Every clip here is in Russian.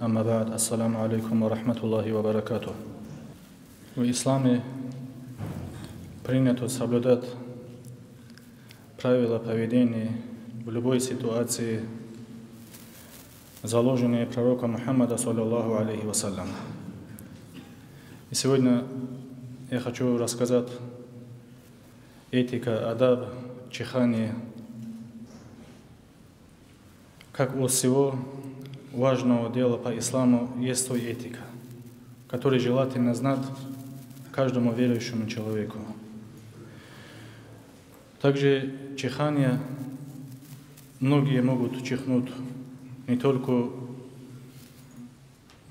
Amma ba'd, assalamu alaikum wa rahmatullahi wa barakatuh. U islame принято соблюдать правила поведения в любой ситуации, заложенные пророком Мухаммада, саллаллаху алейхи вассалям. И сегодня я хочу рассказать этика, адаб, чихание, как у всего важного дела по исламу есть свой этика, который желательно знать каждому верующему человеку. Также чихание, многие могут чихнуть не только в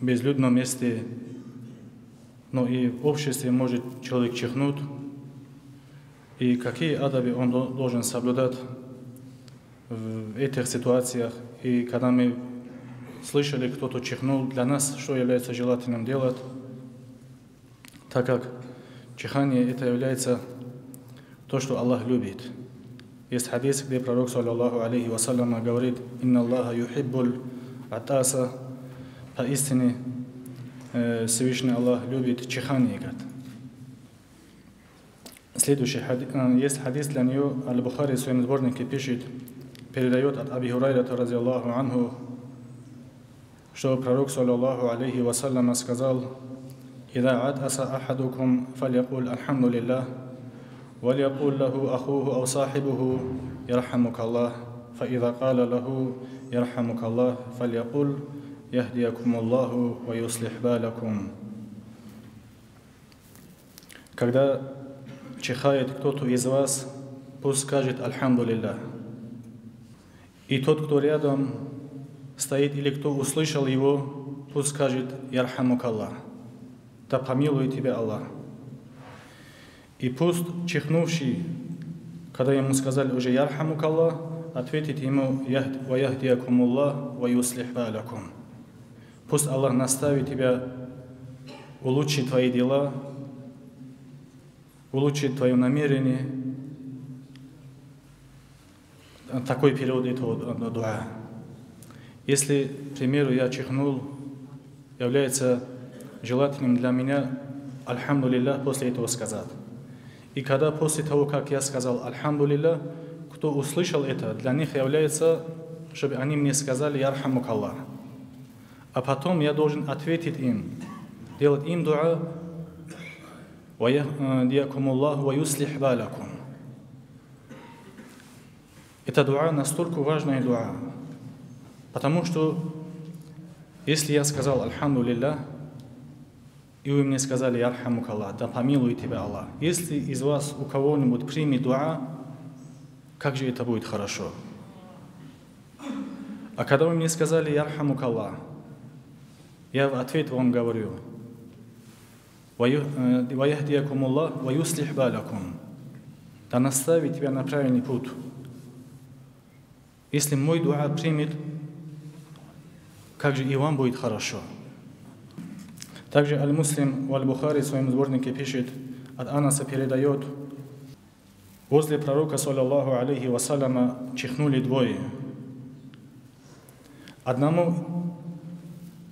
безлюдном месте, но и в обществе может человек чихнуть. И какие адабы он должен соблюдать в этих ситуациях. И когда мы слышали, кто-то чихнул, для нас что является желательным делать, так как чихание это является то, что Аллах любит. Есть хадис, где пророк, саллаллаху алейхи вассалям, говорит: «Инна Аллаха юхиббуль атаса», поистине Всевышний Аллах любит чихание. Следующий хадис, есть хадис для нее, Аль-Бухари в своем сборнике пишет, передает от Аби Хурайрата разиаллаху анху, что пророк, саллаллаху алейхи вассалям, сказал: «Ида атаса ахадукум фалякуль альхамдулиллах, валякуль лаху ахуху ау сахибуху ярхамукаллах, фаида каля лаху ярхамукаллах, фалякуль яхдиякумуллаху ва юслих балякум». Когда чихает кто-то из вас, пусть скажет «Альхамдулиллах». И тот, кто рядом стоит или кто услышал его, пусть скажет «Ярхамукаллах», да помилует тебя Аллах. И пусть чихнувший, когда ему сказали уже «Ярхамукаллах», ответит ему «Ва яхдиякумуллах ва юслих балякум». Пусть Аллах наставит тебя, улучшит твои дела, улучшит твое намерение. Такой период этого дуа. Если, к примеру, я чихнул, является желательным для меня «Альхамдулиллах» после этого сказать. И когда после того, как я сказал «Альхамдулиллах», кто услышал это, для них является, чтобы они мне сказали «Ярхамукаллах». А потом я должен ответить им, делать им дуа «Ва яхдиякумуллаху ва юслих балякум». Это дуа настолько важная дуа, потому что если я сказал «Альхамдулиллах», и вы мне сказали «Ярхамукаллах», да помилует тебя Аллах. Если из вас у кого-нибудь примет дуа, как же это будет хорошо. А когда вы мне сказали «Ярхамукаллах», я в ответ вам говорю «Ва яхдиякумуллах ва юслих балякум», да наставит тебя на правильный путь. Если мой дуа примет, как же и вам будет хорошо. Также Аль-Муслим в Аль-Бухари в своем сборнике пишет, от Анаса передает: возле пророка, саллаллаху алейхи вассаляма, чихнули двое. Одному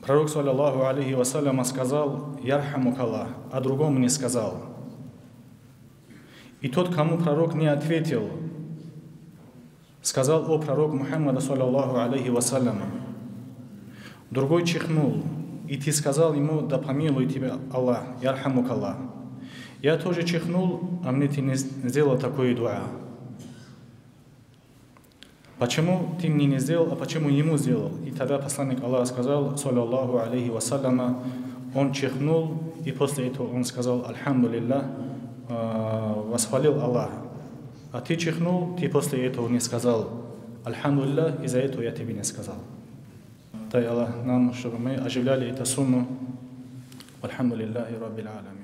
пророк, саллаллаху алейхи вассаляма, сказал «Ярхамукаллах», а другому не сказал. И тот, кому пророк не ответил, сказал: «О пророк Мухаммада, саллаллаху алейхи вассалям». Другой чихнул, и ты сказал ему: «Да помилует тебя Аллах, ярхамукаллах». Я тоже чихнул, а мне ты не сделал такое дуа. Почему ты мне не сделал, а почему ему сделал? И тогда посланник Аллаха сказал, саллаллаху алейхи вассалям, он чихнул, и после этого он сказал «Альхамдулиллах», восхвалил Аллаха. А ты чихнул, ты после этого не сказал «Альхамдулиллах», из-за этого я тебе не сказал. Дай Аллах нам, чтобы мы оживляли эту сунну. Альхамдулиллахи раббил аламин.